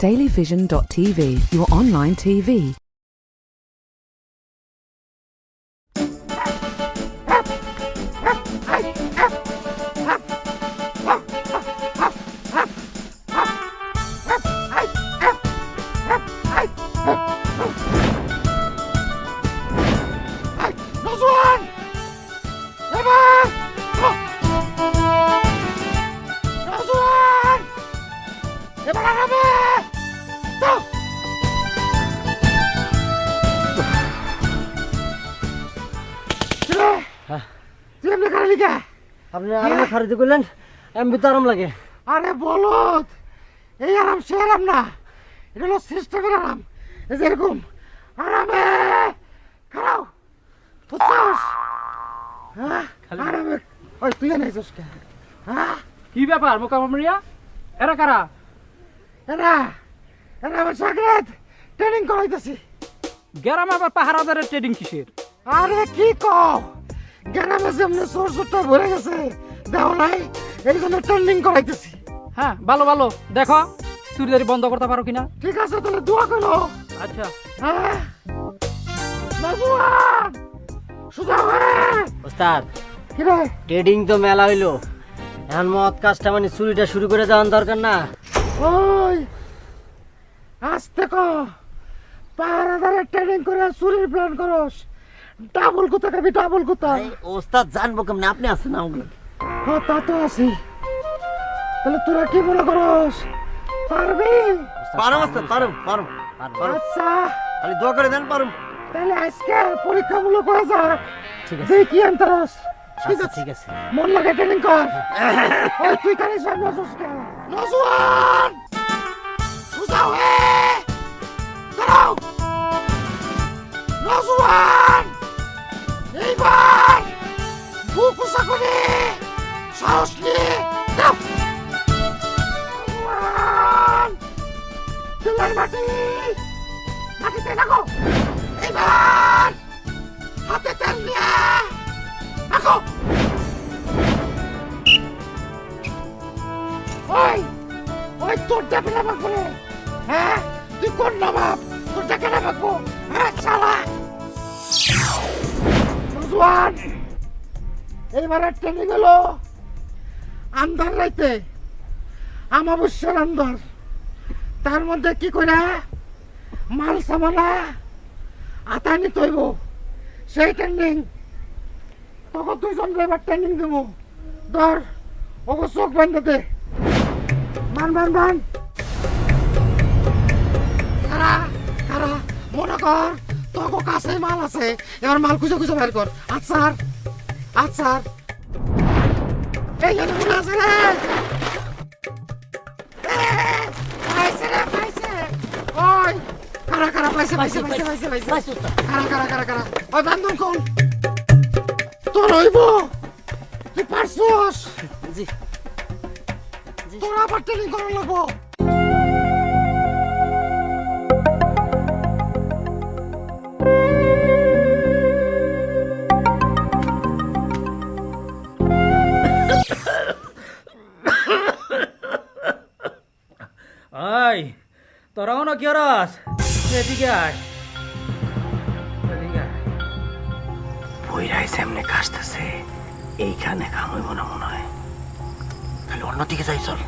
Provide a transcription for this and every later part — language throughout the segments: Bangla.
dailyvision.tv, your online TV. আপনি খারিদ করলেন এমবি তো আরাম লাগে। আরে বলদ, এই আরাম সে আরাম না, এটা হলো সিস্টেমের আরাম। এই যে এরকম আরামে খারাও বুঝছস? হ্যাঁ আরামে। ওই তুই এনেছিস কে? হ্যাঁ কি ব্যাপার মোকামিয়া? এরা কারা? এরা এরা আমার সাগরেদ ট্রেনিং করাইতেছি। গ্রামে আবার পাহারাদারের ট্রেনিং কিসের? আরে কি কও, গ্রামে যেমনি চোর চোরটা ভরে গেছে দেও নাই, এই জন্য ট্রেনিং করাইতেছি। হ্যাঁ ভালো ভালো, দেখো চুরিদারি বন্ধ করতে পারো কিনা। ঠিক আছে তাহলে দোয়া করো। আচ্ছা হ্যাঁ নাজওয়ান সুজা হয়ে ওস্তাদ কি রে? ট্রেডিং তো মেলা হইলো, এখন মদ কাজটা মানে চুরিটা শুরু করে দেওয়ার দরকার না? ওই আস্তে ক, পাহারাদারের ট্রেনিং করে চুরির প্ল্যান করস, ডাবল কুতা খাবি ডাবল কুতা। ওস্তাদ জানবো কেমন, আপনি আছেন না ওগুলো? হ্যাঁ তা তো আছি। তাহলে তোরা কি মনে করস পারবি? পারো ওস্তাদ, পারো পারো। আচ্ছা খালি দোয়া করে দেন পারো। তাহলে আজকে পরীক্ষামূলক হয়ে যা। ঠিক আছে। দেখি আন্তরস। আচ্ছা ঠিক আছে। মন লাগে ট্রেনিং কর। ওই তুই কানে সব নজরকে নজওয়ান সুজা হয়ে দাঁড়াও। নজওয়ান এইবার বুক উঁচা করে সাহস নিয়ে দাও। নজওয়ান তোমার মাটিতে রাখো। এইবার হাতে তেল নিয়ে রাখো। ওই ওই তোর ডাকে না বাঁকবো রে। হ্যাঁ তুই কোন নবাব, তোর ডাকে না বাঁকবো? হ্যাঁ শালা নজওয়ান, এইবারে ট্রেনিং হলো আন্ধার রাইতে, আমাবস্যার আন্ধার, তার মধ্যে কি করে মাল সামানা আতায় নিতে হইব সেই ট্রেনিং। তখন দুইজন এবার ট্রেনিং দেবো। ধর ওকে চোখ বান্ধে দে। মান মান মান খারা খারা, মনে কর তোর কাছে মাল আছে, এবার মাল খুঁজে খুঁজে বের কর। আচ্ছা আচ্ছা এই মনে আছে রে? পাইছে রে পাইছে। ওই কারা কারা পাইছে পাইছে পাইছে পাইছে পাইছে কারা কারা কারা কারা। ওই বান্ধব কোন তোর হইব? তুই পারছস? জি তোর আবার ট্রেনিং করা লাগবো। ওই তোরাও না কি রস? এদিকে আয়, এদিকে আয়। বইরাই সামনে কাশতেছে, এইখানে কাম হইব না মনে হয়। তাহলে অন্যদিকে যাই চল।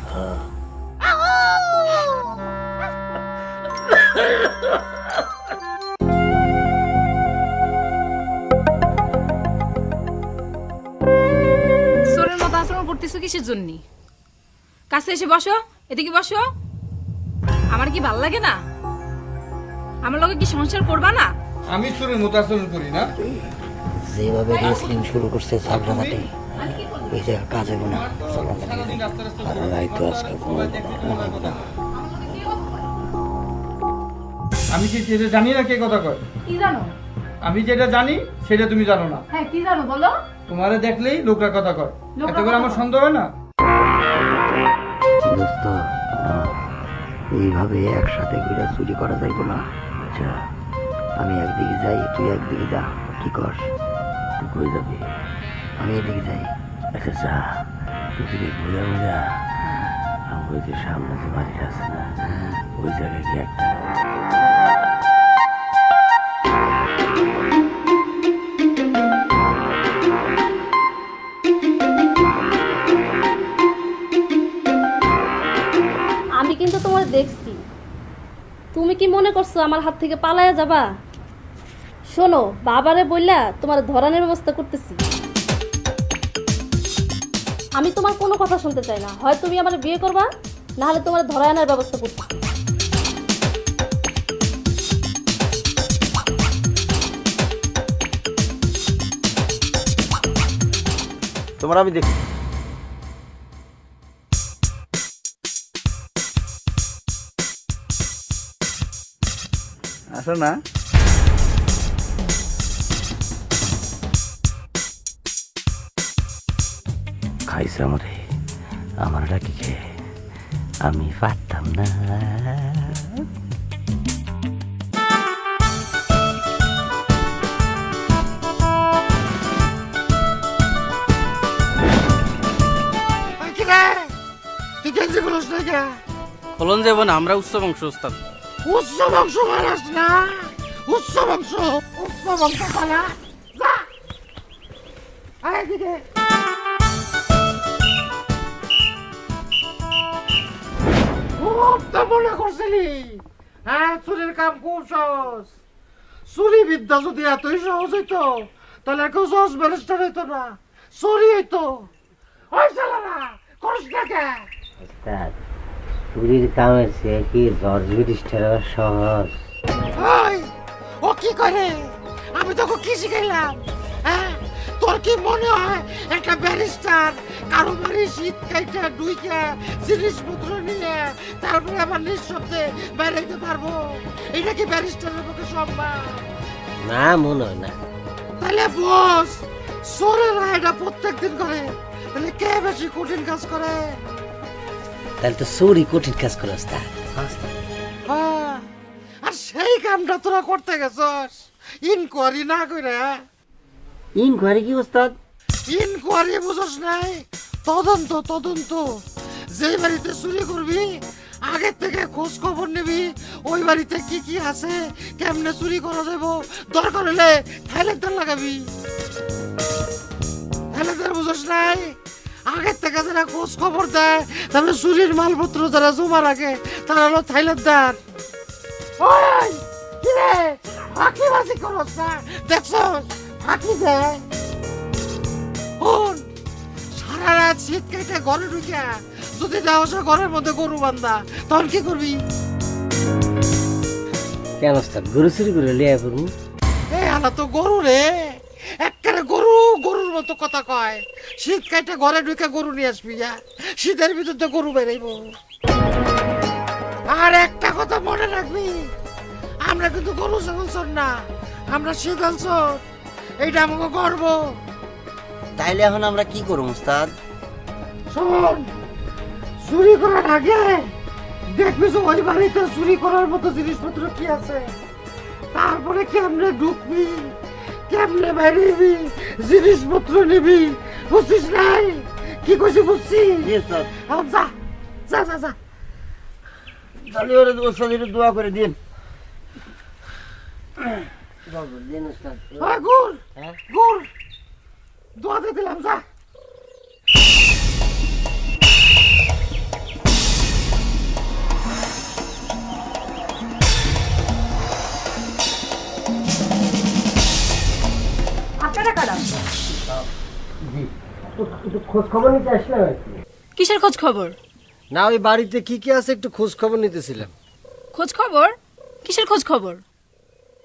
সোরের মতো আচরণ করতেছো কিসের জন্য? কাছে এসে বসো, এদিকে বসো। আমার কি ভাল লাগে না? আমার লগে কি সংসার করবা না? আমি চোরের মতো আচরণ করি না। যেভাবে রেসলিং শুরু করছে ঝগড়াঝাটি, এই যে কাজ হইব না। আর নাই তো আজকে ঘুমাবো না। আমি কি যেটা জানি না কে কথা কয়? কি জানো? আমি যেটা জানি সেটা তুমি জানো না। হ্যাঁ কি জানো বলো? তোমারে দেখলেই লোকরা কথা কয়, এতে করে আমার সন্দেহ হয় না? দোস্ত, এইভাবে একসাথে ঘুরে চুরি করা যাইব না। আচ্ছা আমি একদিকে যাই, তুই একদিকে যা। কি কর? তুই কই যাবি? আমি এদিকে যাই। আচ্ছা যা, তুই ঘুরে ঘুরে আমি যে সামনে যে বাড়িটা আছে না, ওই জায়গায় গিয়ে একটা আমি কিন্তু তোমার দেখছি, তুমি কি মনে করছো আমার হাত থেকে পালায়া যাবা? শোনো, বাবারে বললা তোমার ধরানোর ব্যবস্থা করতেছি। আমি তোমার কোনো কথা শুনতে চাই না, হয় তুমি আমার বিয়ে করবা, না হলে তোমার ধরায় আনার ব্যবস্থা করতেছি। তোমার আমি দেখি। আসো না, খাইছে আমারে, আমার ডাকি খেয়ে আমি পারতাম না। তুই গেঞ্জি খুলস না কে? ফলন যাবো না, আমরা উচ্চ বংশ ওস্তাদ। উচ্চ বংশ মানুষ না, উচ্চ বংশ পালা যা এদিকে। খুব তো মনে করছিলি হ্যাঁ চুরির কাম খুব সহজ। চুরি বিদ্যা যদি এতই সহজ হইতো তাহলে কেউ সহজ ব্যারিস্টার হইতো না, চুরি হইতো। ওই চালানা করিস না কে? চুরির কামের চেয়ে কি জর্জ ব্যারিস্টার সহজ? ও কি করে? আমি তোকে কি শিখাইলাম? হ্যাঁ, তোর কি মনে হয় একটা ব্যারিস্টার কারো বাড়ি শীত কাইটা ডুইকা জিনিসপত্র নিয়ে তারপরে আমার নিঃশব্দে বেড়াইতে পারবো? এটা কি ব্যারিস্টারের পক্ষে সম্ভব? না, মনে হয় না। তাহলে বস চোরেরা এটা প্রত্যেকদিন করে, তাহলে কে বেশি কঠিন কাজ করে? তাহলে তো চুরি কঠিন কাজ করে ওস্তাদ। হ্যাঁ, আর সেই কামটা তোরা করতে গেছস ইনকোয়ারি না কইরা। ইনকোয়ারি কি ওস্তাদ? ইনকোয়ারি বুঝস নাই? তদন্ত তদন্ত। যেই বাড়িতে চুরি করবি আগে থেকে খোঁজ খবর নিবি, ওই বাড়িতে কি কি আছে, কেমনে চুরি করা যাব, দরকার হলে থাইল্যান্ডের লাগাবি। থাইল্যান্ডের বুঝস নাই? আগে থেকে যারা খোঁজ খবর দেয়, তাহলে চুরির মালপত্র যারা জমা রাখে তারা হলো থাইল্যান্ডার। ওই কি রে, ফাঁকিবাজি করস না? দেখছস ফাঁকি দেয়। সারা রাত শীত কেটে ঘরে ঢুকে যদি দেওয়া ঘরের মধ্যে গরু বান্ধা, তখন কি করবি? কেন ওস্তাদ, গরু চুরি করে লিয়ে পড়বো? এই হালা তো গরু রে, একবারে গরু গরুর মতো কথা কয়। শীত কাটে ঘরে ঢুকে গরু নিয়ে আসবি, শীতের ভিতর তো গরু বেরাইব। আর একটা কথা মনে রাখবি, আমরা কিন্তু গরু ছাগল চোর না, আমরা শীতল চোর। এইটা আমাকে গর্ব। তাইলে এখন আমরা কি করবো ওস্তাদ? শোন, চুরি করার আগে দেখবি যে ওই বাড়িতে চুরি করার মতো জিনিসপত্র কি আছে, তারপরে কেমনে ঢুকবি, কেমনে বাইরেবি, জিনিসপত্র নিবি। বুঝছিস নাই? কি কইছি বুঝছিস? যা যা যা যা। তাহলে ওরা ওস্তাদ একটু দোয়া করে দিন। গুড় গুড় দোয়া দিয়ে দিলাম, যা। আপনারা কারা? খোঁজ খবর নিতে আসলাম আর কি। কিসের খোঁজ খবর? না, ওই বাড়িতে কি কি আছে একটু খোঁজ খবর নিতেছিলাম। খোঁজ খবর? কিসের খোঁজ খবর?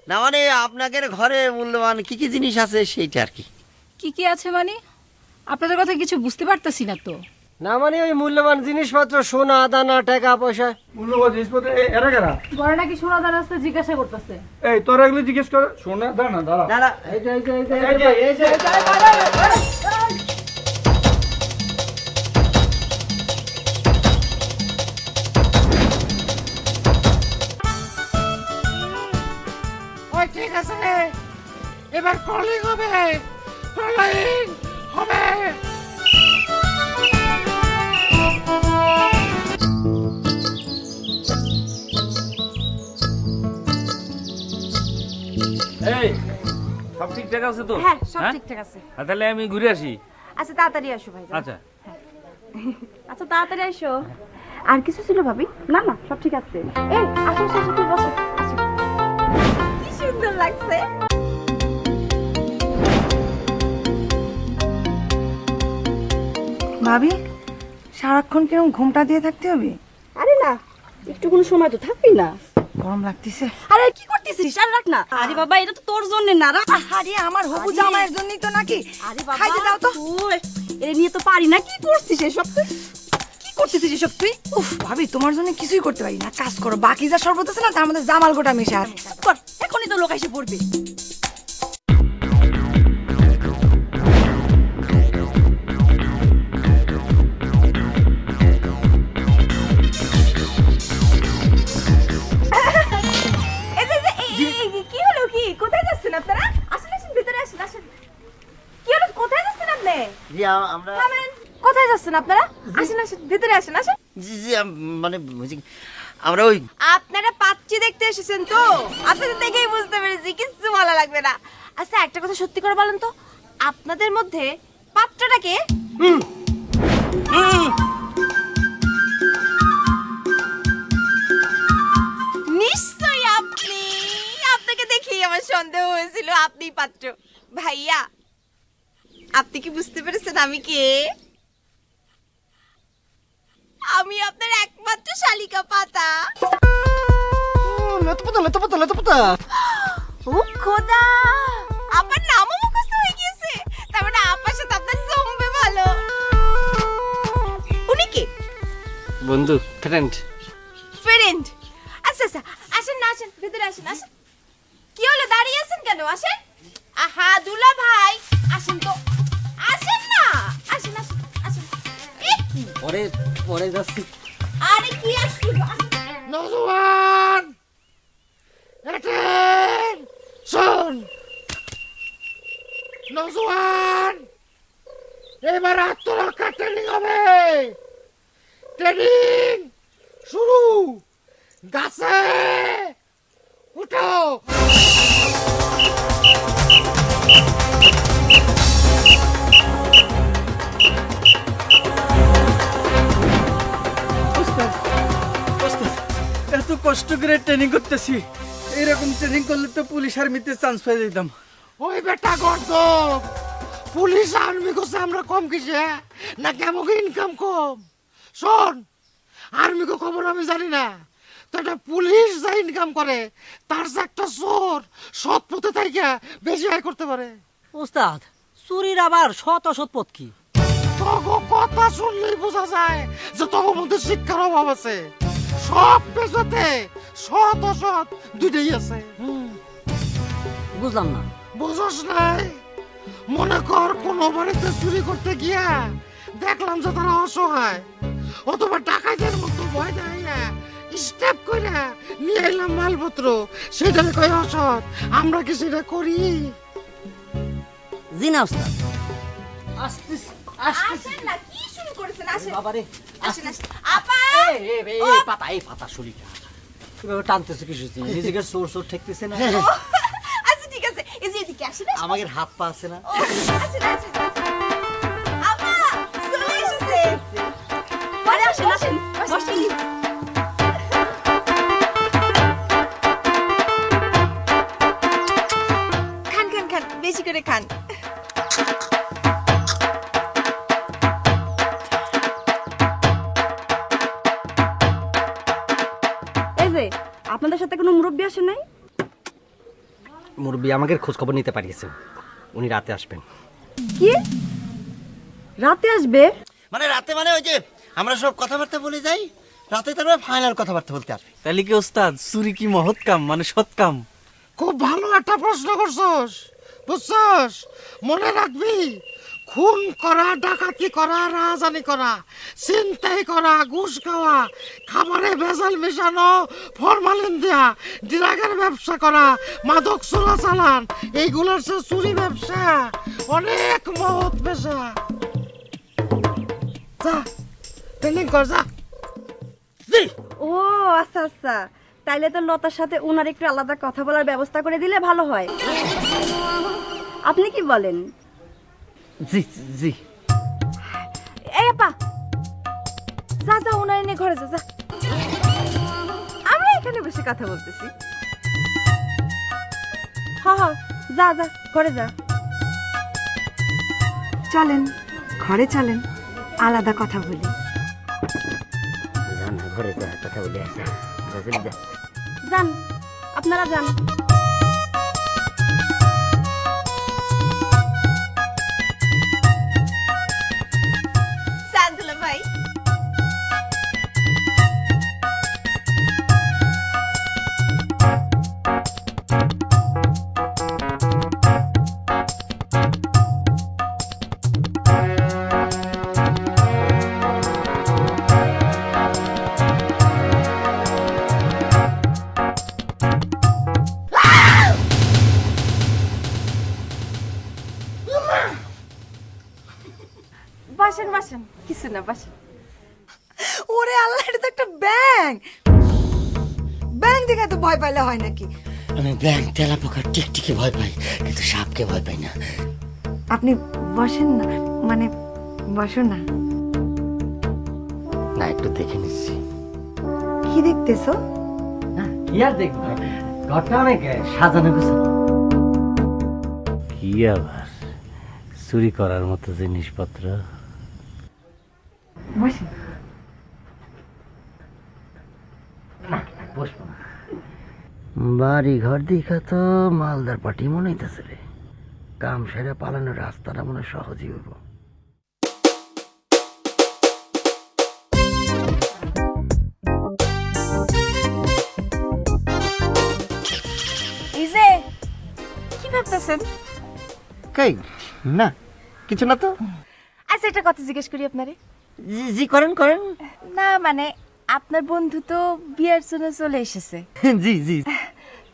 না মানে আপনাদের ঘরে মূল্যবান কি কি জিনিস আছে সেইটা আর কি। কি কি আছে মানে? আপনাদের কথা কিছু বুঝতে পারতেছি না তো। না মানে ওই মূল্যবান জিনিসপত্র, সোনা দানা টাকা পয়সা। মূল্যবান জিনিসপত্র এরা কারা? ঘরে নাকি সোনা দানা আছে জিজ্ঞাসা করতেছে। এই তোরা এগুলো জিজ্ঞেস কর। শোনা দাঁড়া না, দাঁড়া। দাঁড়া, এই যে এই যে এই যে এই যে এই যে ওই ঠিক আছে রে, এবার কলিং হবে, কলিং হবে। এই সব ঠিকঠাক আছে তো? হ্যাঁ সব ঠিকঠাক আছে। তাহলে আমি ঘুরে আসি। আচ্ছা তাড়াতাড়ি আসো ভাই। আচ্ছা আচ্ছা তাড়াতাড়ি আসো। আর কিছু ছিল ভাবি? না না সব ঠিক আছে। এই আসো আসো তুই বসো। আসো। কি সুন্দর লাগছে। ভাবি সারাক্ষণ কিরকম ঘুমটা দিয়ে থাকতে হবে? আরে না একটুকুন সময় তো থাকবি না। গরম লাগতেছে। আরে কি করতেছিস? আর রাখ না। আরে বাবা এটা তো তোর জন্য না, রাখ। আরে আমার হবু জামাইয়ের জন্যই তো নাকি। আরে বাবা খাইতে দাও তো। তুই এর নিয়ে তো পারি না। কি করছিস এসব তুই? কি করতেছিস এসব তুই? উফ ভাবি তোমার জন্য কিছুই করতে পারি না। কাজ করো, বাকি যা শরবত আছে না তার মধ্যে জামাল গোটা মিশা। কর, এখনই তো লোক এসে পড়বে। কি হলো কি? কোথায় যাচ্ছেন আপনারা? আসেন আসেন ভিতরে আসেন আসেন। কি হলো কোথায় যাচ্ছেন আপনি? জি আমরা কোথায় যাচ্ছেন আপনারা? আসেন আসেন ভিতরে আসেন আসেন। জি জি মানে আমরা ওই আপনারা পাচ্ছি দেখতে এসেছেন তো? আপনাদের দেখেই বুঝতে পেরেছি কিছু ভালো লাগবে না। আচ্ছা একটা কথা সত্যি করে বলেন তো, আপনাদের মধ্যে পাত্রটা কে? নিশ্চয়ই আপনি। আপনাকে দেখেই আমার সন্দেহ হয়েছিল আপনি পাত্র। ভাইয়া আপনি কি বুঝতে পেরেছেন আমি কে? আমি আপনার একমাত্র শালিকা পাতা। লতপতা ও খোদা, আপনার নামও মুখস্থ হয়ে গিয়েছে। তার মানে আপনার সাথে আপনার জমবে ভালো। উনি কে? বন্ধু, ফ্রেন্ড। ফ্রেন্ড? আচ্ছা আচ্ছা আসেন না, আসেন ভিতরে আসেন আসেন। কি হলো দাঁড়িয়ে আছেন কেন? আসেন। আহা দুলা ভাই আসেন তো, আসেন না, আসেন আসেন আসেন। পরে পরে যাচ্ছি। আরে কি আসছিল? নজওয়ান এটেন শোন নজওয়ান, এবার আত্মরক্ষা ট্রেনিং হবে। ট্রেনিং শুরু। গাছে উঠো। এত কষ্ট করে ট্রেনিং করতেছি, এরকম ট্রেনিং করলে তো পুলিশ আর্মিতে চান্স পেয়ে যেতাম। ওই বেটা গর্দ, পুলিশ আর্মি কোসে আমরা কম কিসে নাকি আমাকে ইনকাম কম? শোন, আর্মি কো খবর আমি জানি না, তো একটা পুলিশ যা ইনকাম করে তার যে একটা চোর সৎ পথে থেকে বেশি আয় করতে পারে। ওস্তাদ চুরির আবার সৎ অসৎ পথ কি? তগো কথা শুনলেই বোঝা যায় যে তগো মধ্যে শিক্ষার অভাব আছে। সব পেছাতে সৎ অসৎ দুইটাই আছে। বুঝলাম না। বুঝোস নাই? মনে কর কোনো বাড়িতে চুরি করতে গিয়া দেখলাম যে তারা অসহায়, অথবা ডাকাইতের মতো ভয় দেখাইয়া স্টেপ করে নিয়ে এলাম মালপত্র, সেটাকে কয় অসৎ। আমরা কি সেটা করি? জি না ওস্তাদ। আসেন না, কি শুরু করেছেন? আসেন বাবারে আসেন আসেন। আপা এই পাতা শরীরটা কিভাবে টানতেছে কিছু নিজেকে সোর সোর ঠেকতেছে না। আচ্ছা ঠিক আছে, এই যে এদিকে আসেন। আমাদের হাত পা আছে না? আসেন আসেন। আপা চলে এসেছে। আরে আসেন আসেন বসেন। খান খান খান, বেশি করে খান। এই যে আপনাদের সাথে কোনো মুরব্বী আসে নাই? মুরব্বী আমাকে খোঁজ খবর নিতে পারিয়েছেন, উনি রাতে আসবেন। কি রাতে আসবে? মানে রাতে মানে ওই যে আমরা সব কথাবার্তা বলে যাই, রাতে তারপরে ফাইনাল কথাবার্তা বলতে আসবে। তাহলে কি ওস্তাদ চুরি কি মহৎ কাম মানে সৎ কাম? খুব ভালো একটা প্রশ্ন করছস, বুঝছস? মনে রাখবি, খুন করা, ডাকাতি করা, রাহাজানি করা, ছিনতাই করা, ঘুষ খাওয়া, খাবারে ভেজাল মেশানো, ফরমালিন দেয়া, ড্রাগের ব্যবসা করা, মাদক চোরাচালান, এইগুলোর সে চুরি ব্যবসা অনেক মহৎ পেশা। যা ট্রেনিং কর যা। ও আচ্ছা আচ্ছা, তাইলে তো লতার সাথে ওনার একটু আলাদা কথা বলার ব্যবস্থা করে দিলে ভালো হয়। আপনি কি বলেন? জি জি। এই আপা, যা যা ওনার নিয়ে ঘরে যা। আমরা এখানে বসে কথা বলতেছি। হ্যাঁ যা যা ঘরে যা। চলেন ঘরে চলেন, আলাদা কথা বলি। জান ঘরে যা, কথা বলে আসা। যান, আপনারা যান। সাদুলা ভাই, বাসেন বাসেন, কিছু না বাসেন। ওরে আল্লাহ, এটা তো একটা ব্যাং। ব্যাং দেখে তো ভয় পাইলে হয় নাকি? আমি ব্যাং, তেলা পোকা, টিকটিকি ভয় পাই, কিন্তু সাপকে ভয় পাই না। আপনি বসেন না, মানে বসো না। না একটু দেখে নিচ্ছি। কি দেখতেছো? কি আর দেখবো, ঘরটা অনেক সাজানো গোছানো। কি আবার চুরি করার মতো জিনিসপত্র? বসেন। বসবো না। বাড়ি ঘর দেখা তো মালদার পাটি মনে হইতেছে রে। কাম সেরে পালানোর রাস্তাটা মনে সহজই হইব। এই যে কি ভাবতেছেন? কই না, কিছু না তো। আচ্ছা, একটা কথা জিজ্ঞেস করি আপনারে। জি জি, করেন করেন। না মানে আপনার বন্ধু তো বিয়ের জন্য চলে এসেছে। জি জি।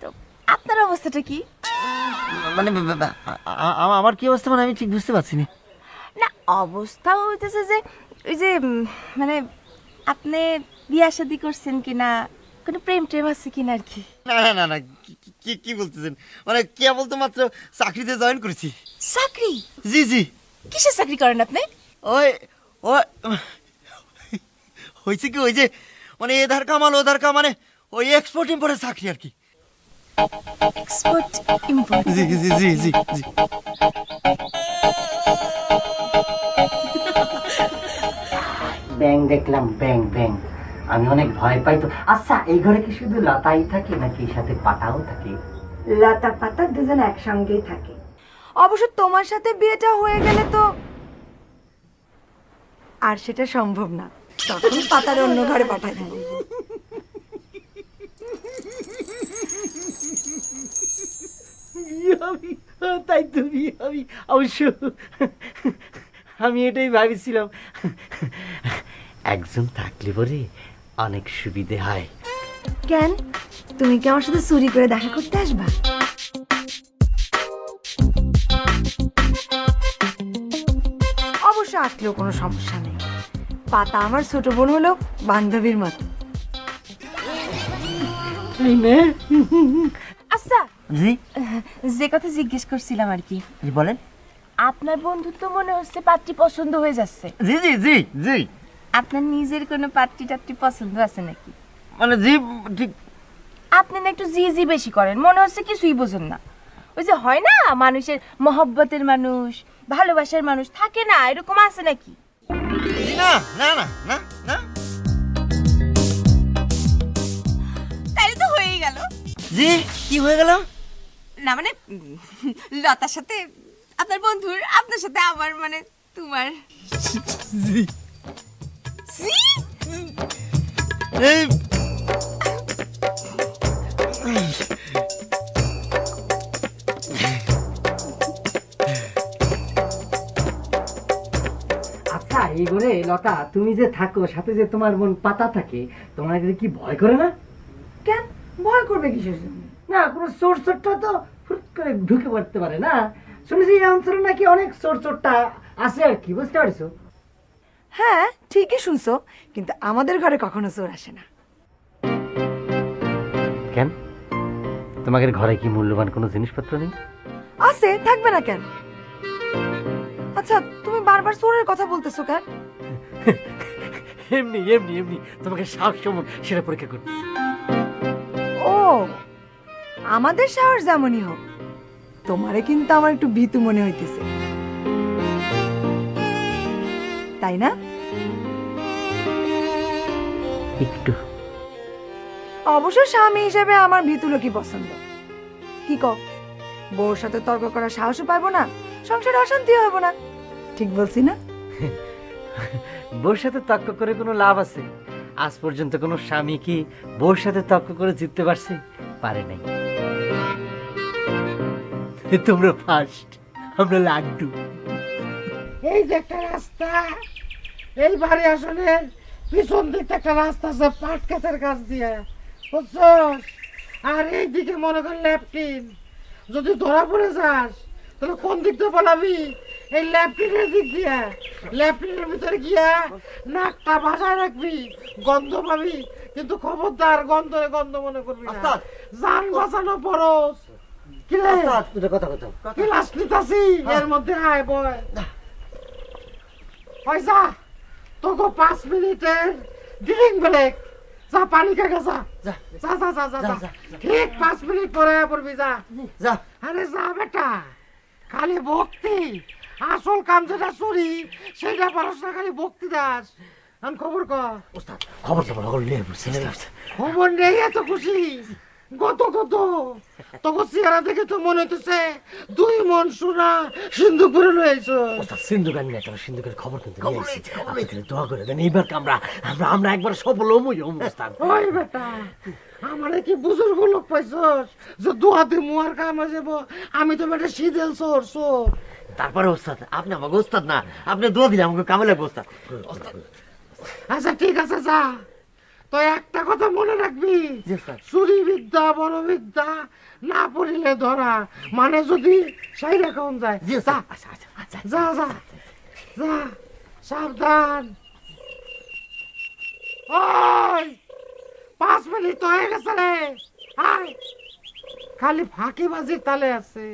তো আপনার অবস্থাটা কি? মানে আমার কি অবস্থা, মানে আমি ঠিক বুঝতে পারছি না। না অবস্থা হইতেছে যে ওই যে মানে আপনি বিয়া শাদী করছেন কিনা, কোনো প্রেম ট্রেম আছে কিনা আর কি। না না না না, কি কি বলতেছেন? মানে কেবল তো মাত্র চাকরিতে জয়েন করেছি। চাকরি? জি জি। কিসের চাকরি করেন আপনি? ওই ওই হয়েছে কি, ওই যে মানে এধার কামাল ওধার কাম, মানে ওই এক্সপোর্ট ইম্পোর্টের চাকরি আর কি। Export import? জি জি জি জি জি। ব্যাং দেখলাম, ব্যাং ব্যাং, আমি অনেক ভয় পাই তো। আচ্ছা, এই ঘরে কি শুধু লতাই থাকে নাকি সাথে পাতাও থাকে? লতা পাতা দুজন একসঙ্গেই থাকে। অবশ্য তোমার সাথে বিয়েটা হয়ে গেলে তো আর সেটা সম্ভব না, তখন পাতার অন্য ঘরে পাঠাই দেবো। তাই তুমি, আমি অবশ্য আমি এটাই ভাবছিলাম, একজন থাকলে পরে অনেক সুবিধে হয়। কেন, তুমি কি আমার সাথে চুরি করে দেখা করতে আসবা? অবশ্য আসলেও কোনো সমস্যা নেই, পাতা আমার ছোট বোন হলো বান্ধবীর মতো। আচ্ছা জি, যে কথা জিজ্ঞেস করছিলাম আর কি, জি বলেন। আপনার বন্ধুর তো মনে হচ্ছে পাত্রী পছন্দ হয়ে যাচ্ছে। জি জি জি জি। আপনার নিজের কোনো পাত্রী টাত্রী পছন্দ আছে নাকি? মানে জি ঠিক। আপনি না একটু জি জি বেশি করেন, মনে হচ্ছে কিছুই বোঝেন না। ওই যে হয় না মানুষের মহব্বতের মানুষ, ভালোবাসার মানুষ থাকে না, এরকম আছে নাকি? না না না না না। তাইলে তো হয়েই গেল। জি, কি হয়ে গেল? না মানে লতার সাথে আপনার বন্ধুর, আপনার সাথে আমার, মানে তোমার। জি জি এই আচ্ছা, এই ঘরে লতা তুমি যে থাকো, সাথে যে তোমার বোন পাতা থাকে, তোমার কি ভয় করে না? কেন ভয় করবে কিসের জন্য? না, কোনো চোর চোরটা তো হুট করে ঢুকে পড়তে পারে না। শুনেছি এই অঞ্চলে নাকি অনেক চোর চোরটা আছে আর কি, বুঝতে পারছো? হ্যাঁ ঠিকই শুনছো, কিন্তু আমাদের ঘরে কখনো চোর আসে না। কেন তোমাদের ঘরে কি মূল্যবান কোনো জিনিসপত্র নেই? আছে, থাকবে না কেন? আচ্ছা তুমি বারবার চোরের কথা বলতেছো কেন? এমনি এমনি এমনি তোমাকে সাহস কেমন সেটা পরীক্ষা করব। ও, আমাদের সাহস যেমনই হোক, তোমারে কিন্তু আমার একটু ভীতু মনে হইতেছে, তাই না? একটু। অবশ্য স্বামী হিসেবে আমার ভীতু লোকই পছন্দ। কি কও, বউর সাথে তর্ক করার সাহসও পাবো না, সংসারে অশান্তিও হবো না। ঠিক বলছি না? বউর সাথে তর্ক করে কোনো লাভ আছে? আজ পর্যন্ত কোনো স্বামী কি বউর সাথে তর্ক করে জিততে পারছে? পারে নাই। তোমরা ফার্স্ট, আমরা লাড্ডু। এই যে একটা রাস্তা, এই বাড়ি আসলে পিছন দিকটা একটা রাস্তা আছে পাট ক্ষেতের কাছ দিয়ে, বুঝছস? আর এইদিকে মনে কর ল্যাপটিন। যদি ধরা পড়ে যাস তাহলে কোন দিক দিয়ে পালাবি? এই ল্যাপটিনের দিক দিয়ে। ল্যাপটিনের ভিতরে গিয়া নাকটা বাসায় রাখবি, গন্ধ পাবি, কিন্তু খবরদার গন্ধ গন্ধ মনে করবি না। জান বাঁচানো পরশ। কি রে? কি লাশ নিতাছি? এর মধ্যে আয় বয়। পয়সা তোকে 5 মিনিটের ড্রিঙ্ক ব্রেক। যা পানি খাগে যা। যা যা যা যা যা। ঠিক 5 মিনিট পরে পড়বি, যা যা। আরে যা বেটা, খালি ভক্তি। আসল কাম যেটা চুরি সেটা পারস না, খালি ভক্তি দাস। আমি খবর কর। খবর নেই এত খুশি? কত কত তোকে চেহারা দেখে তো মনে হইতেছে 2 মন সোনা সিন্ধুক করে লইছো। সিন্ধুক আনি না, সিন্ধুকের খবর কিন্তু দোয়া করে দেন। এইবার আমরা একবার সফল হমই। ওই বেটা, আমারে কি বুজুর্গ লোক পাইছস যে দুহাতে মুয়ার কাম হয়ে যাব? আমি তো বেটা সিদেল চোর চোর। তারপরে ওস্তাদ, আপনি আমাকে ওস্তাদ না, আপনি দোয়া দিলে আমাকে কামে লাগবে ওস্তাদ। আচ্ছা ঠিক আছে, যা। তো একটা কথা মনে রাখবি, চুরি বিদ্যা বড় বিদ্যা, না পড়িলে ধরা। মানে যদি সেই রকম যায়। যা যা যা যা, সাবধান। ওই 5 মিনিট তো হয়ে গেছে রে, আয়। খালি ফাঁকিবাজির তালে আছে।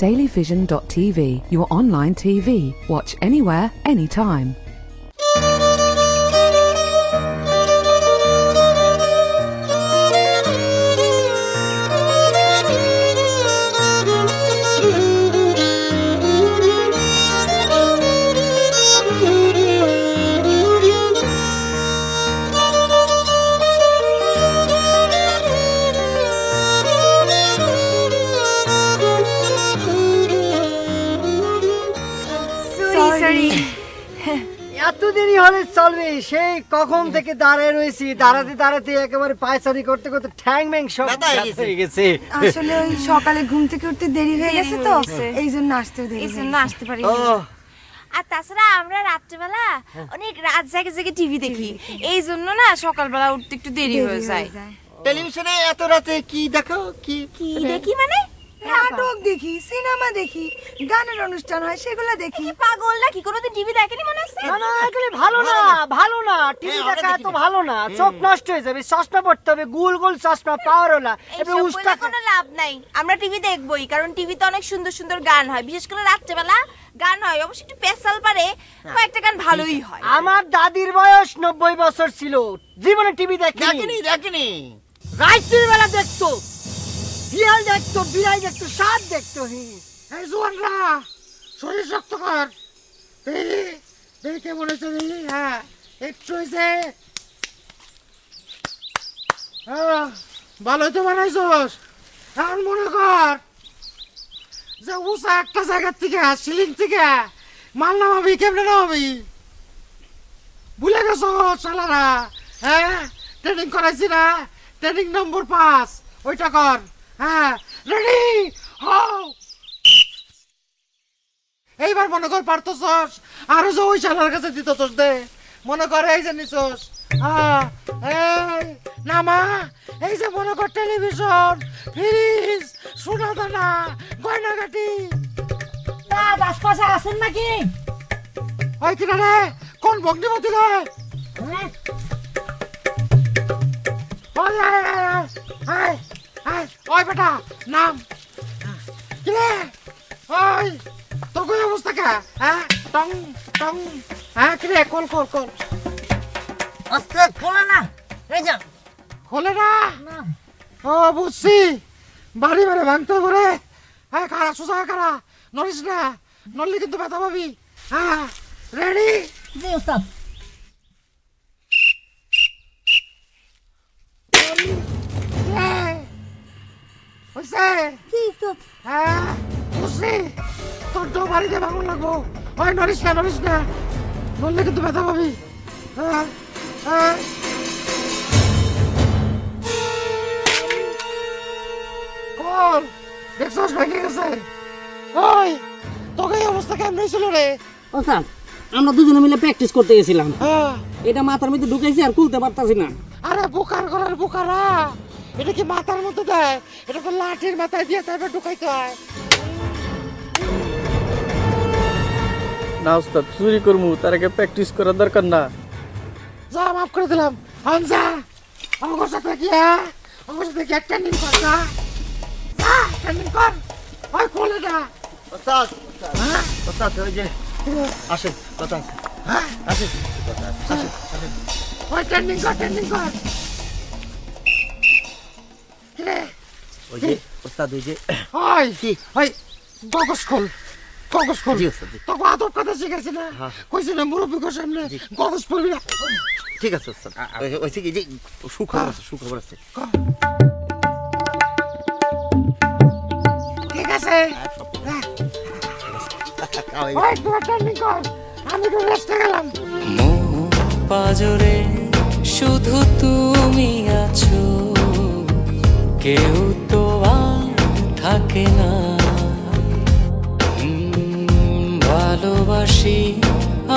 Dailyvision.tv, your online TV. Watch anywhere, anytime. এত দেরি হলে চলবে? সেই কখন থেকে দাঁড়ায় রয়েছি, দাঁড়াতে দাঁড়াতে একেবারে পায়চারি করতে করতে ঠ্যাং ম্যাং সব হয়ে গেছে। আসলে ওই সকালে ঘুম থেকে উঠতে দেরি হয়ে গেছে তো, এই জন্য আসতে দেরি, এই জন্য আসতে পারি। আর তাছাড়া আমরা রাত্রেবেলা অনেক রাত জেগে জেগে টিভি দেখি, এই জন্য না সকালবেলা উঠতে একটু দেরি হয়ে যায়। টেলিভিশনে এত রাতে কি দেখো? কি কি দেখি মানে? নাটক দেখি, সিনেমা দেখি, গানের অনুষ্ঠান হয় সেগুলো দেখি। পাগল নাকি? কোনোদিন টিভি দেখেনি মনে হচ্ছে? না এগুলি ভালো না, ভালো না। টিভি দেখা এত ভালো না, চোখ নষ্ট হয়ে যাবে। চশমা পড়তে হবে, গোল গোল চশমা, পাওয়ারও না। এসব বলে কোনো লাভ নাই, আমরা টিভি দেখবই, কারণ টিভিতে অনেক সুন্দর সুন্দর গান হয়, বিশেষ করে রাত্রেবেলা গান হয়। অবশ্যই একটু পেশাল পারে, কয়েকটা গান ভালোই হয়। আমার দাদির বয়স 90 বছর ছিল, জীবনে টিভি দেখেনি। রাত্রির বেলা দেখতো, বিড়াল দেখতো, বিড়াল দেখতো, সাপ দেখতো। এই জোয়ানরা শরীর শক্ত কর। দেখি কেমন হয়েছে দেখি। হ্যাঁ একটু হয়েছে, ভালোই তো বানাইছস। এখন মনে কর যে উঁচা একটা জায়গার থেকে, সিলিং থেকে মাল নামাবি। কেমনে নামাবি ভুলে গেছ শালারা? হ্যাঁ ট্রেনিং করাইছি না, ট্রেনিং নম্বর 5, ওইটা কর। হ্যাঁ রেডি হও। এইবার মনে কর পারতছস, আরো যে ওই শালার কাছে দিতছস দে। মনে কর এই যে নিছস, এই নামা। এই যে মনে কর টেলিভিশন, ফ্রিজ, সোনা দানা, গয়নাগাটি। আশপাশে আছেন নাকি? ওই কিনা রে, কোন ভগ্নিপতি রে? ওই বেটা নাম কিরে ওই তোর কই অবস্থা কে হ্যাঁ টং টং হ্যাঁ কিরে কল কল কল আস্তে খোলে না এই যা খোলে না ও বুঝছি বাড়ি বাড়ি ভাঙতে করে হ্যাঁ খারা সোজা খারা নড়িস না নড়লে কিন্তু ব্যথা পাবি হ্যাঁ রেডি জি ওস্তাদ হ্যাঁ বুঝছি তোর তো বাড়িতে ভাঙন লাগবো ওই নড়িস না নড়লে কিন্তু ব্যথা পাবি হ্যাঁ হ্যাঁ কল দেখছস ভেঙে গেছে ওই তোকে এই অবস্থা কেমন হয়েছিল রে ওস্তাদ আমরা দুজনে মিলে প্র্যাকটিস করতে গেছিলাম এটা মাথার মধ্যে ঢুকাইছি আর খুলতে পারতাছি না আরে বোকার ঘরের বোকারা এটা কি মাথার মধ্যে দেয় এটা তো লাঠির মাথায় দিয়ে তারপর ঢুকাইতে হয় না ওস্তাদ চুরি করবো তার আগে প্র্যাকটিস করার দরকার না যা মাফ করে দিলাম হামজা আমার সাথে গিয়ে ট্রেনিং কর যা ট্রেনিং কর ওই খোলে না ওস্তাদ ওস্তাদ ওই যে আসেন কথা আছে হ্যাঁ আসেন আসেন ওই ট্রেনিং কর কিরে ওই যে ওস্তাদ ওই যে ওই কি ওই কাগজ খোল জি ওস্তাদ জি তোকে আদব কথা শিখেছি না কইছি না মুরব্বী কো সামনে কাগজ পড়বি না ঠিক আছে ওস্তাদ ওই যে সুখবর আছে ঠিক আছে ওই তোরা ট্রেনিং কর আমি তো রেস্টে গেলাম পাজরে শুধু তুমি আছো কেউ তো আর থাকে না ভালোবাসি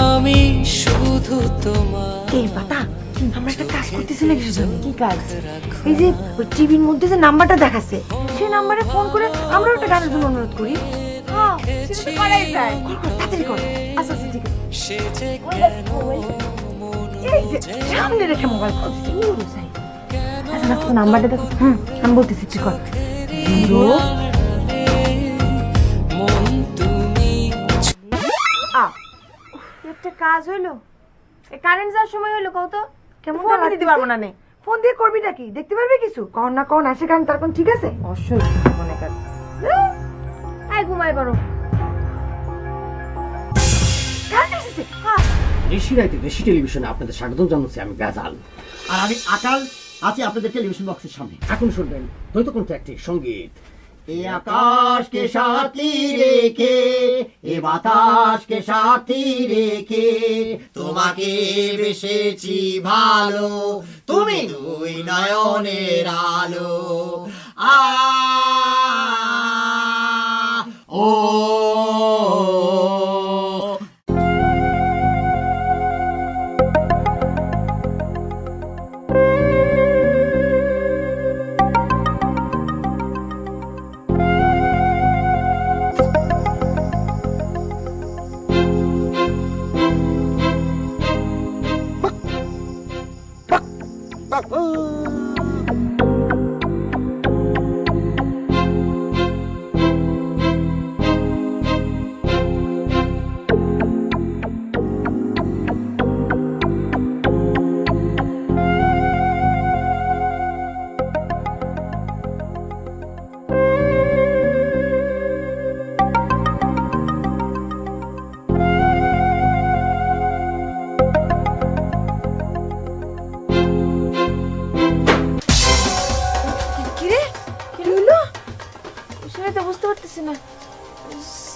আমি শুধু তোমার এই পাতা আমরা একটা কাজ করতেছি নাকি কি কাজ এই যে টিভির মধ্যে যে নাম্বারটা দেখাচ্ছে সেই নাম্বারে ফোন করে আমরা একটা গানের জন্য অনুরোধ করি হ্যাঁ সেটা করাই যায় তাড়াতাড়ি কর আচ্ছা ঠিক আছে এই যে সামনে রেখে মোবাইল করছি আচ্ছা তো নাম্বারটা দেখো আমি বলতেছি ঠিক কর 0 একটা কাজ হইলো কারেন্ট যাওয়ার সময় হইলো কত কেমন দিতে পারবো না নে ফোন দিয়ে করবি নাকি দেখতে পারবি কিছু কখন না কখন আসে কারণ তার কোন ঠিক আছে অসহ্য মনে কর আই ঘুমাই পারো ঋষি রাইতে দেশি টেলিভিশনে আপনাদের স্বাগত জানাচ্ছি আমি গাজাল আর আমি আকাল আছি আপনাদের টেলিভিশন বক্সের সামনে এখন শুনবেন দ্বৈত কণ্ঠে সঙ্গীত এ আকাশকে সাথী রেখে এ বাতাসকে সাথী রেখে তোমাকে বেসেছি ভালো তুমি দুই নয়নের আলো ও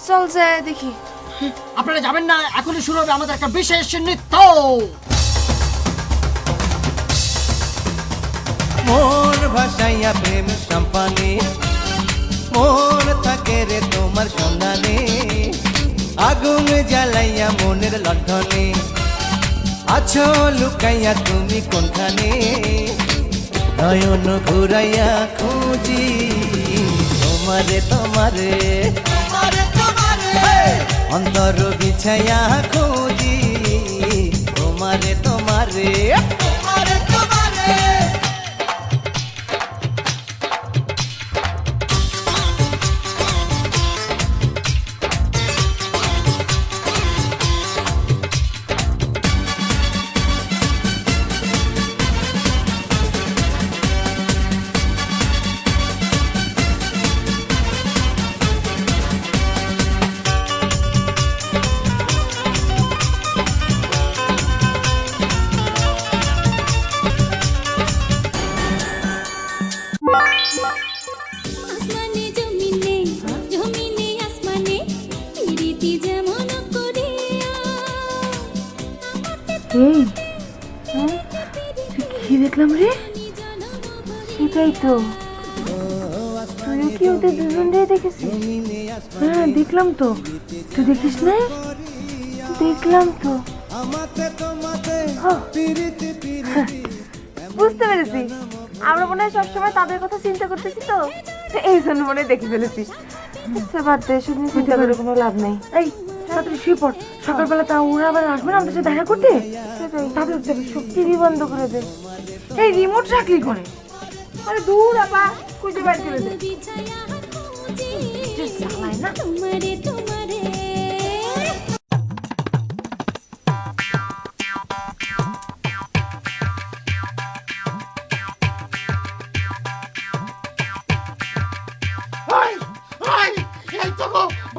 চল যায় দেখি আপনারা যাবেন না এখনই শুরু হবে আমাদের একটা বিশেষ নৃত্য মন ভাসাইয়া প্রেম সম্পানে মন থাকে রে তোমার সন্ধানে আগুন জ্বালাইয়া মনের লণ্ঠনে আছো লুকাইয়া তুমি কোনখানে নয়ন ঘুরাইয়া খুঁজি তোমারে তোমারে অন্তর বিছাইয়া খুঁজি তোমারে তোমারে দেখলাম রে, সেটাই তো। তুইও কি ওদের দুজনরে দেখেছিস? হ্যাঁ দেখলাম তো। তুই দেখিস না? দেখলাম তো। বুঝতে পেরেছি, আমরা মনে হয় সবসময় তাদের কথা চিন্তা করতেছি, তো এই জন্য মনে হয় দেখে ফেলেছি। বাদ দে, এসব নিয়ে চিন্তা করে কোনো লাভ নেই। এই তাড়াতাড়ি শুয়ে পড়, সকালবেলা তা ওরা আবার আসবে না আমাদের সাথে দেখা করতে। তাড়াতাড়ি সব টিভি বন্ধ করে দে। এই রিমোট রাখলি করে? আরে দূর আপা, খুঁজে বাইর করে দে। জ্বালায় না।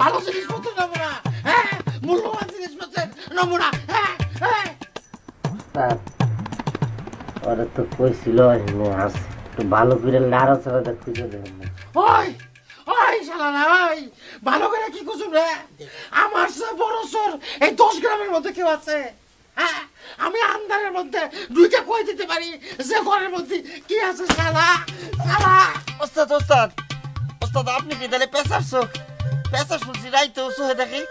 ভালো জিনিসপত্র নমুনা, হ্যাঁ মূল্যবান জিনিসপত্রের নমুনা। ওরা তো কইছিল একটু ভালো করে লাড়াচাড়াটা খুঁজে দেবেন না। ওই ওই শালারা, ওই ভালো করে কি খুঁজুম রে? আমার সে বড় চোর এই 10 গ্রামের মধ্যে কেউ আছে? হ্যাঁ, আমি আন্দারের মধ্যে দুইটা কই দিতে পারি যে ঘরের মধ্যে কি আছে। শালা শালা ওস্তাদ ওস্তাদ ওস্তাদ, আপনি কি তাহলে পেশার চোখ? পেশার শুনছি রাইতে ওসু হয়ে দেখি।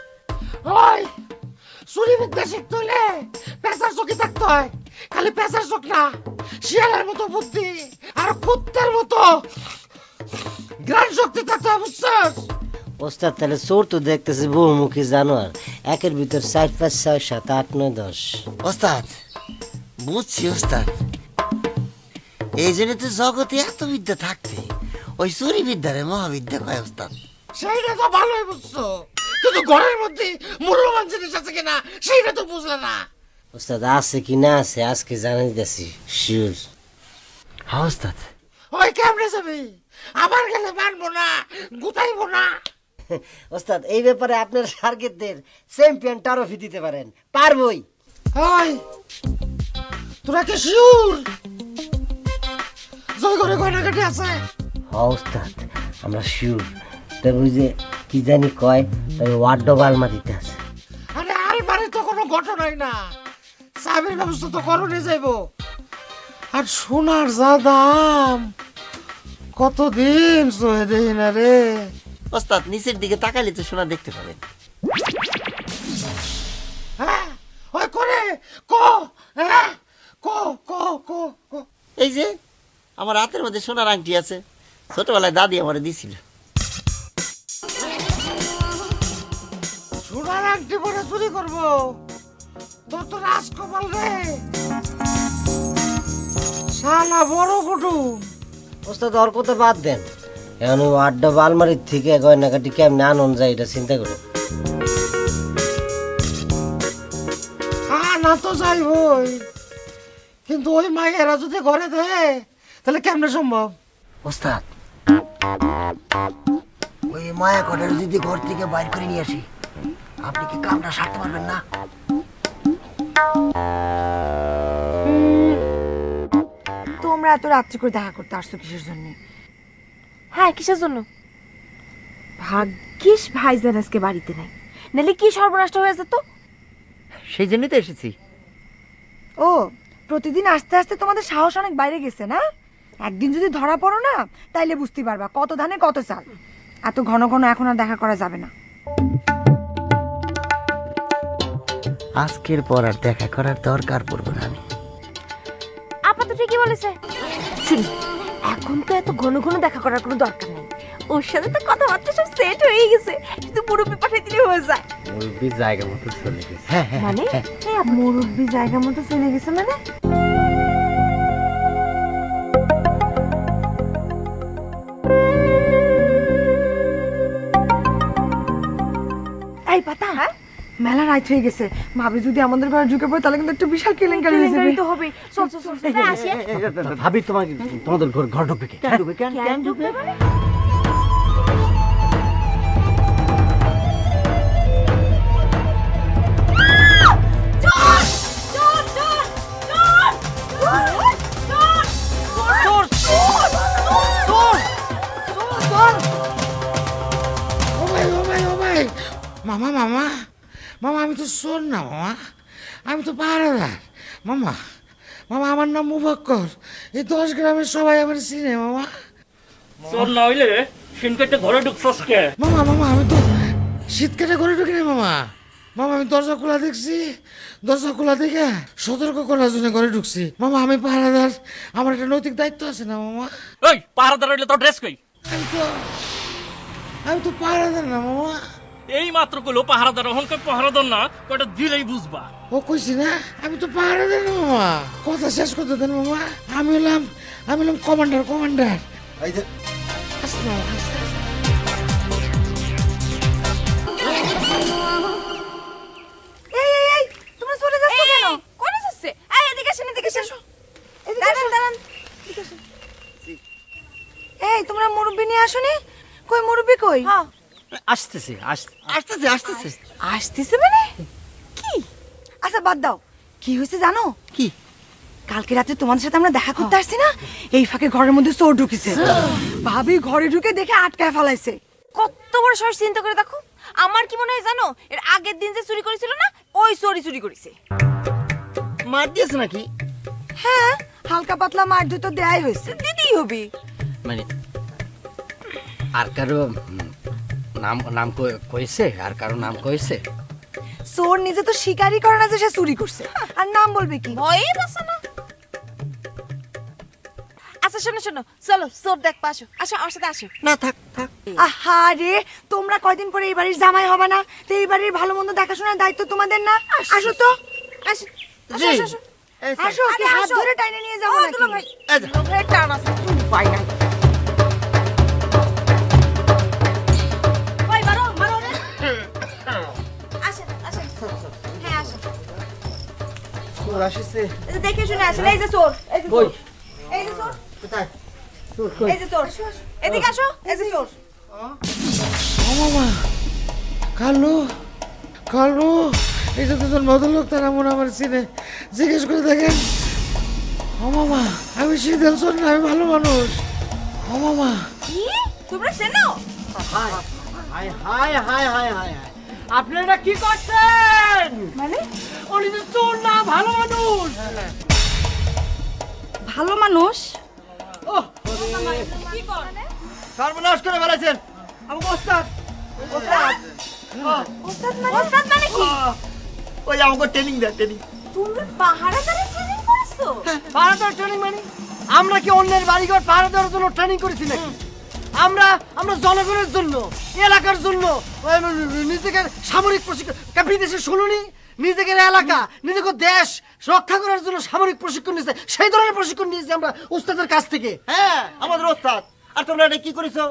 ওই চুরি বিদ্যা শিখতে হইলে পেশার চোখে থাকতে হয়। খালি পেশার চোখ না, শিয়ালের মতো বুদ্ধি আর কুত্তার মতো জ্ঞান শক্তি থাকতে হয়, বুঝছস? ওস্তাদ তাহলে চোর তো দেখতেছি বহুমুখী জানোয়ার, একের ভিতর 4, 5, 6, 7, 8, 9, 10। ওস্তাদ বুঝছি ওস্তাদ, এই জন্য তো জগতে এত বিদ্যা থাকতে ওই চুরি বিদ্যারে মহাবিদ্যা কয় ওস্তাদ। সেইটা তো ভালোই বুঝছো, কিন্তু ঘরের মধ্যে মূল্যবান জিনিস আছে কিনা সেইটা তো বুঝলে না। ওস্তাদ আছে কি না আছে আজকে জানাই দিতেছি শিওর। হ্যাঁ ওস্তাদ। ওই কেমনে যাবি? আবার গেলে মানবো না, গুতাইবো না। ওস্তাদ এই ব্যাপারে আপনার টার্গেটদের চ্যাম্পিয়ন ট্রফি দিতে পারেন, পারবই। ওই তোরা কি শিওর জয় করে গয়নাগাটি আছে? হ্যাঁ ওস্তাদ আমরা শিওর। তবে ওই যে কি জানি কয়, তবে ওয়ার্ডব আলমারিতে আছে। আরে আলমারি তো কোনো ঘটনাই না, চাবির ব্যবস্থা তো করণে যাইবো। আর সোনার যা দাম, কতদিন সয়ে দেই না রে। ওস্তাদ নিচের দিকে তাকালে তো সোনা দেখতে পাবেন। হ্যাঁ ওই করে কো, হ্যাঁ কো কো কো কো। এই যে আমার হাতের মধ্যে সোনার আংটি আছে, ছোটবেলায় দাদি আমারে দিছিল। সোনার আংটি পরে চুরি করবো? তোর তো রাজকপাল রে, শালা বড় কুটুম। ওস্তাদ ওর কথা বাদ দেন, এখন ওই ওয়ার্ডব আলমারির থেকে গয়নাকাটি কেমনে আনন্দ যায় এটা চিন্তা করুন। না তো যাইবই, কিন্তু ওই মায়েরা যদি ঘরে দেয় তাহলে কেমনে সম্ভব? ওস্তাদ ওই মায়া কটার যদি ঘর থেকে বাইর করে নিয়ে আসি, আপনি কি কামটা সারতে পারবেন না? তোমরা এত রাত্রি করে দেখা করতে আসছো কিসের জন্য? হ্যাঁ কিসের জন্য? ভাগ্যিস ভাইজান আজকে বাড়িতে নাই, নাহলে কি সর্বনাশটা হয়ে যেত। সেই জন্যই তো এসেছি। ও প্রতিদিন আসতে আসতে তোমাদের সাহস অনেক বাইরে গেছে না? একদিন যদি ধরা পড়ো না তাইলে বুঝতে পারবা কত ধানে কত চাল। এত ঘন ঘন এখন আর দেখা করা যাবে না। আজকের পর আর দেখা করার দরকার পড়বে না। আমি আপা তো ঠিকই বলেছে, এখন তো এত ঘন ঘন দেখা করার কোনো দরকার নেই। ওর সাথে তো কথাবার্তা সব সেট হয়ে গেছে, শুধু মুরব্বি পাঠিয়ে দিলে হয়ে যায়। মুরব্বি জায়গা মতো চলে গেছে। মানে মুরব্বি জায়গা মতো চলে গেছে মানে? এই পাতা, মেলা রাত হয়ে গেছে, ভাবি যদি আমাদের ঘরে ঢুকে পড়ে তাহলে কিন্তু একটা বিশাল কেলেঙ্কারি হয়ে যাবে। তো হবে, চল চল চল আসি। ভাবি তোমাদের ঘর ঢুকবে কে? কেন ঢুকবে? মামা মামা মামা, আমি তো চোর না মামা, আমি তো পাহারাদার। মামা মামা আমার নাম মুবাক্কর, এই 10 গ্রামের সবাই আমার চিনে মামা। তোর না হইলে সিনকেটে ঘরে ঢুকছস কে? মামা মামা আমি তো শীত কেটে ঘরে ঢুকি নাই মামা। মামা আমি দরজা খোলা দেখছি, দরজা খোলা দেখে সতর্ক করার জন্য ঘরে ঢুকছি। মামা আমি পাহারাদার, আমার একটা নৈতিক দায়িত্ব আছে না মামা। ওই পাহারাদার হইলে তোর ড্রেস কই? আমি তো পাহারাদার না মামা। এই মাত্র কইলো পাহারাদার, অহংকার পাহারাদার না, কয়টা দিলেই বুঝবা। ও কইছি না আমি তো পাহারাদার না মামা। কথা শেষ করতে দেন মামা। আমি হলাম কমান্ডার। এই যে এই তোমরা চলে যাচ্ছ কেন? কোন যাচ্ছে? এই এদিকে আসেন, এদিকে আসেন। দাঁড়ান। এই তোমরা মুরব্বি নিয়ে আসোনি? কই মুরব্বি কই? আসতেছে আসতেছে মানে কি? আচ্ছা বাদ দাও, কি হয়েছে জানো? কি? কালকে রাতে তোমাদের সাথে আমরা দেখা করতে আসছি না, এই ফাঁকে ঘরের মধ্যে চোর ঢুকেছে। ভাবি ঘরে ঢুকে দেখে আটকায় ফেলাইছে। কত বড় সাহস, চিন্তা করে দেখো। আমার কি মনে হয় জানো, এর আগের দিন যে চুরি করেছিল না, ওই চুরি করেছে। মার দিয়েছে নাকি? হ্যাঁ, হালকা পাতলা মার ধুতো দেয়াই হয়েছে। দিতেই হবে। মানে আর কারো নাম কইছে? আর কারো নাম কইছে? চোর নিজে তো শিকারই করে না যে সে চুরি করছে, আর নাম বলবে কি? ভয়ে বসে না। আচ্ছা শোনো, চলো চোর দেখ পাশো। আসো আমার সাথে আসো। না থাক। আহা রে, তোমরা কয়দিন পরে এই বাড়ির জামাই হবে না, তো এই বাড়ির ভালো মন্দ দেখাশোনার দায়িত্ব তোমাদের না? আসো তো, আসো। কি হাত ধরে টাইনে নিয়ে যাবো নাকি? ভাই টান আছে উপায় নাই। ওই মারো রে। আসেন। হ্যাঁ আসেন। চোর আসছে। দেখে শুনে আসেন। এই যে চোর, এই যে চোর। কোথায়? এই যে চোর। এদিকে আসো, এই যে চোর। ও মামা, কালু এই যে দুজন ভদ্রলোক, তারা মনে আমার চিনে, জিজ্ঞেস করে দেখেন। ও মামা আমি শীতল চোর না, আমি ভালো মানুষ। ও মামা কি তোমরা চেনো? হাই আপনারা কি করছেন? মানে উনি তো চোর না, ভালো মানুষ। ভালো মানুষ? কি কর? সর্বনাশ করে ফেলেছেন আমাকে ওস্তাদ মানে কি? ওই আমাকে ট্রেনিং দেয়। তুমি পাহারাদারের ট্রেনিং করেছো? পাহারাদার ট্রেনিং মানে আমরা কি অন্যের বাড়িঘর পাহারা দেওয়ার জন্য ট্রেনিং করেছি নাকি? আমরা জনগণের জন্য, এলাকার জন্য নিজেকে সামরিক প্রশিক্ষণ, বিদেশে শুনুনি, নিজেদের এলাকা, নিজেকে দেশ রক্ষা করার জন্য সামরিক প্রশিক্ষণ নিয়েছে। সেই ধরনের প্রশিক্ষণ নিয়েছি আমরা ওস্তাদের কাছ থেকে। হ্যাঁ আমাদের ওস্তাদ। আর তোমরা এটা কি করেছো?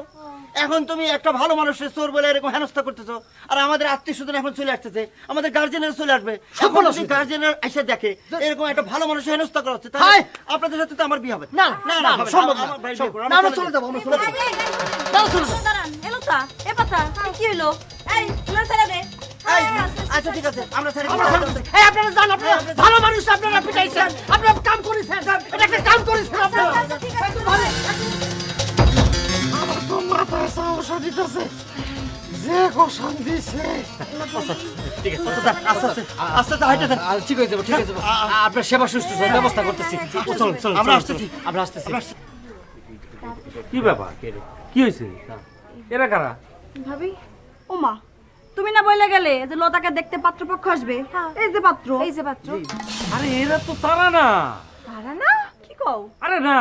এখন তুমি একটা ভালো মানুষের চোর বলে এরকম হেনস্থা করতেছো। আর আমাদের আত্মীয় স্বজন এখন চলে আসতেছে, আমাদের গার্জেনেরা চলে আসবে। গার্জেনরা এসে দেখে এরকম একটা ভালো মানুষ হেনস্থা করা হচ্ছে, তাহলে আপনাদের সাথে তো আমার বিয়ে হবে না। সম্ভব না। আমরা চলে যাবো। দাঁড়ান, এলোতা, এ পাতা, কি হলো? এই, তোমার ছেড়ে দে। আচ্ছা ঠিক আছে, আমরা এই আপনারা জান, আপনারা ভালো মানুষ, আপনারা পিটাইছেন, আপনারা কাম করেছেন, এটা একটা কাম করেছেন আপনারা। আমার তো মাথায় সাহস দিতেছে, যে কষান দিছে। আস্তে হাইটে দেন। ঠিক হয়ে যাবো। আপনার সেবা শুশ্রূষার ব্যবস্থা করতেছি। চলুন, আমরা আসতেছি। কি ব্যাপার? কি হয়েছে? এরা কারা? ভাবি, ওমা তুমি না বলে গেলে যে লতাকে দেখতে পাত্রপক্ষ আসবে? এই যে পাত্র। আরে এরা তো তারা না। তারা না? কি কও? আরে না,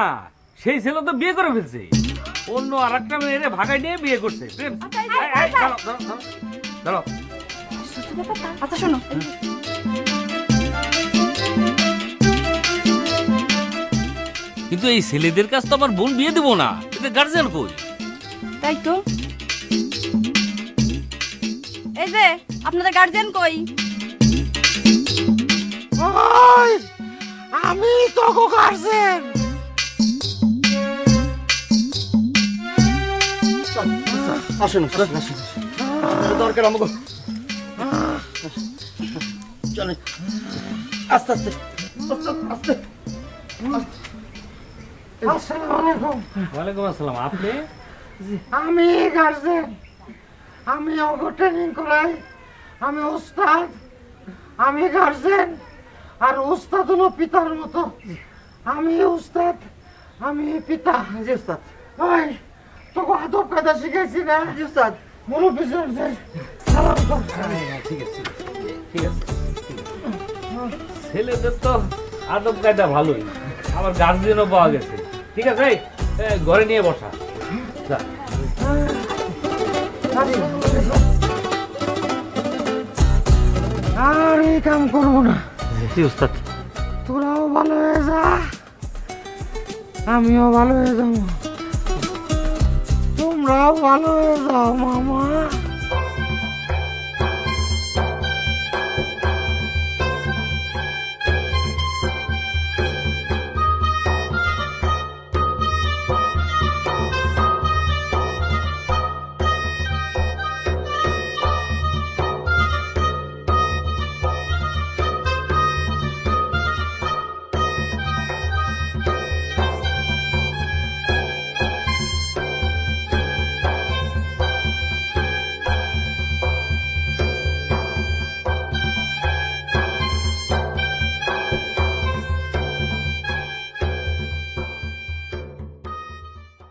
সেই ছেলে তো বিয়ে করে ফেলছে, অন্য আর একটা মেয়েরে ভাগাই নিয়ে বিয়ে করছে। ধরো। আচ্ছা শোনো, কিন্তু এই ছেলেদের কাছে তো আমার বোন বিয়ে দেবো না, এদের গার্জেন কই? তাই তো। এই যে আপনাদের গার্জিয়ান কই? আমি তো গার্জেন। আসুন দরকার আমাকে। চলেন আস্তে আস্তে। ওয়ালাইকুম আসসালাম। আপনি? আমি গার্জেন, আমি ট্রেনিং করাই, আমি ওস্তাদ, আমি গার্জেন, আর উস্তাদ হলো পিতার মতো। আমি উস্তাদ, আমি পিতা। জি উস্তাদ। ওই তোকে আদব কায়দা শিখাইছি না? জি উস্তাদ। মুরব্বি সাহেব সালাম কর। ঠিক আছে ঠিক আছে। ছেলেদের তো আদব কায়দা ভালোই, আমার গার্জিয়ানও পাওয়া গেছে। ঠিক আছে, ঘরে নিয়ে বসা। আর এই কাম করবো না। জি উস্তাদ। তোরাও ভালো হয়ে যা, আমিও ভালো হয়ে যাবো, তোমরাও ভালো হয়ে যাও মামা।